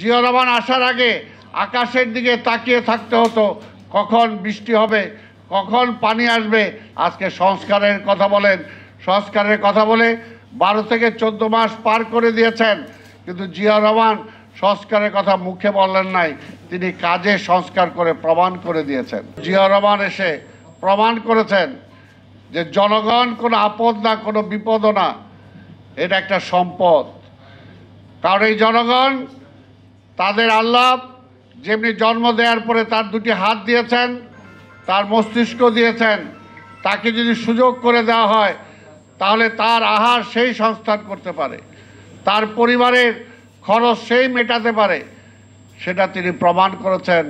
জিয়া রহমান আসার আগে আকাশের দিকে তাকিয়ে থাকতে হতো, কখন বৃষ্টি হবে, কখন পানি আসবে। আজকে সংস্কারের কথা বলেন, সংস্কারের কথা বলে 12 থেকে 14 মাস পার করে দিয়েছেন, কিন্তু জিয়া রহমান সংস্কারের কথা মুখে বললেন নাই, তিনি কাজে সংস্কার করে প্রমাণ করে দিয়েছেন। জিয়া রহমান এসে প্রমাণ করেছেন যে জনগণ কোনো আপদ না, কোনো বিপদও না, এটা একটা সম্পদ। কারণ এই জনগণ তাদের আল্লাহ যেমনি জন্ম দেওয়ার পরে তার দুটি হাত দিয়েছেন, তার মস্তিষ্ক দিয়েছেন, তাকে যদি সুযোগ করে দেওয়া হয় তাহলে তার আহার সেই সংস্থান করতে পারে, তার পরিবারের খরচ সেই মেটাতে পারে। সেটা তিনি প্রমাণ করেছেন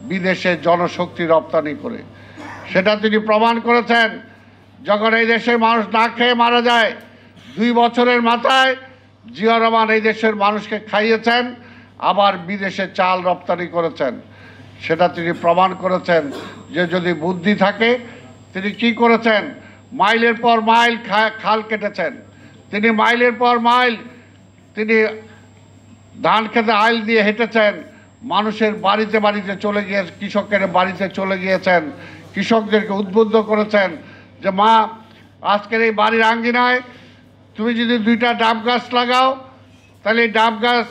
বিদেশে জনশক্তি রপ্তানি করে। সেটা তিনি প্রমাণ করেছেন যখন এই দেশের মানুষ না খেয়ে মারা যায়। 2 বছরের মাথায় জিয়া রহমান এই দেশের মানুষকে খাইয়েছেন, আবার বিদেশে চাল রপ্তানি করেছেন। সেটা তিনি প্রমাণ করেছেন যে যদি বুদ্ধি থাকে। তিনি কি করেছেন? মাইলের পর মাইল খাল কেটেছেন। তিনি মাইলের পর মাইল তিনি ধান খেতে আইল দিয়ে হেঁটেছেন, মানুষের বাড়িতে বাড়িতে চলে গিয়ে কৃষকের বাড়িতে চলে গিয়েছেন, কৃষকদেরকে উদ্বুদ্ধ করেছেন যে মা, আজকের এই বাড়ির আঙ্গিনায় তুমি যদি 2টা ডাব গাছ লাগাও, তাহলে এই ডাব গাছ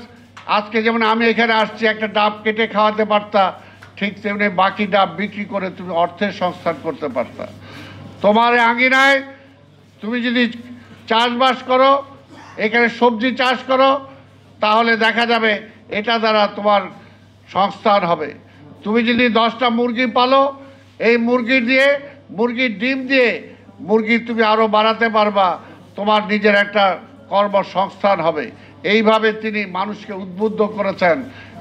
আজকে যেমন আমি এখানে আসছি একটা ডাব কেটে খাওয়াতে পারতা, ঠিক তেমনি বাকি ডাব বিক্রি করে তুমি অর্থের সংস্থান করতে পারতা। তোমার এই আঙ্গিনায় তুমি যদি চাষবাস করো, এখানে সবজি চাষ করো, তাহলে দেখা যাবে এটা দ্বারা তোমার সংস্থান হবে। তুমি যদি 10টা মুরগি পালো, এই মুরগির ডিম দিয়ে মুরগি তুমি আরও বাড়াতে পারবা, তোমার নিজের একটা কর্মসংস্থান হবে। এইভাবে তিনি মানুষকে উদ্বুদ্ধ করেছেন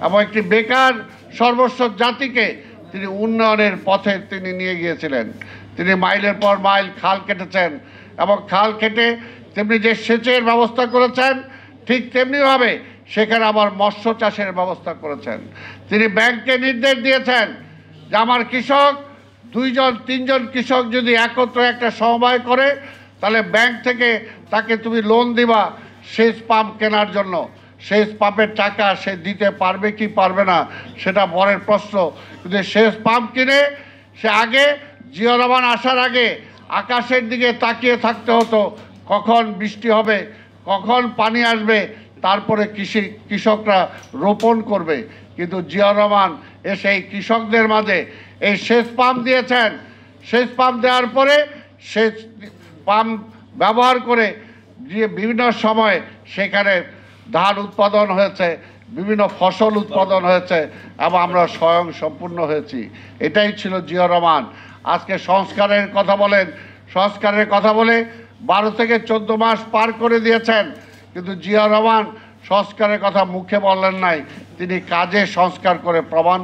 এবং একটি বেকার সর্বস্ব জাতিকে তিনি উন্নয়নের পথে তিনি নিয়ে গিয়েছিলেন। তিনি মাইলের পর মাইল খাল কেটেছেন এবং খাল কেটে তেমনি যে সেচের ব্যবস্থা করেছেন, ঠিক তেমনিভাবে সেখানে আবার মৎস্য চাষের ব্যবস্থা করেছেন। তিনি ব্যাংককে নির্দেশ দিয়েছেন যে আমার কৃষক 2-3 কৃষক যদি একত্রে একটা সমবায় করে, তাহলে ব্যাংক থেকে তাকে তুমি লোন দিবা সেচ পাম্প কেনার জন্য। সেচ পাম্পের টাকা সে দিতে পারবে কি পারবে না সেটা পরের প্রশ্ন, কিন্তু সেচ পাম্প কিনে সে আগে জিয়া রহমান আসার আগে আকাশের দিকে তাকিয়ে থাকতে হতো, কখন বৃষ্টি হবে, কখন পানি আসবে, তারপরে কৃষকরা রোপণ করবে। কিন্তু জিয়া রহমান এসে এই কৃষকদের মাঝে এই সেচ পাম্প দিয়েছেন। সেচ পাম্প দেওয়ার পরে সেচ পাম্প ব্যবহার করে যে বিভিন্ন সময় সেখানে ধান উৎপাদন হয়েছে, বিভিন্ন ফসল উৎপাদন হয়েছে এবং আমরা স্বয়ং সম্পূর্ণ হয়েছি। এটাই ছিল জিয়া রহমান। আজকে সংস্কারের কথা বলেন, সংস্কারের কথা বলে 12 থেকে 14 মাস পার করে দিয়েছেন, কিন্তু জিয়া রহমান সংস্কারের কথা মুখে বললেন নাই, তিনি কাজে সংস্কার করে প্রমাণ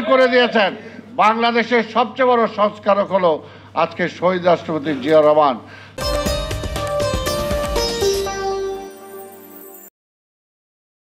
করে দিয়েছেন। বাংলাদেশের সবচেয়ে বড় সংস্কারক হলো আজকে শহীদ রাষ্ট্রপতি জিয়া রহমান।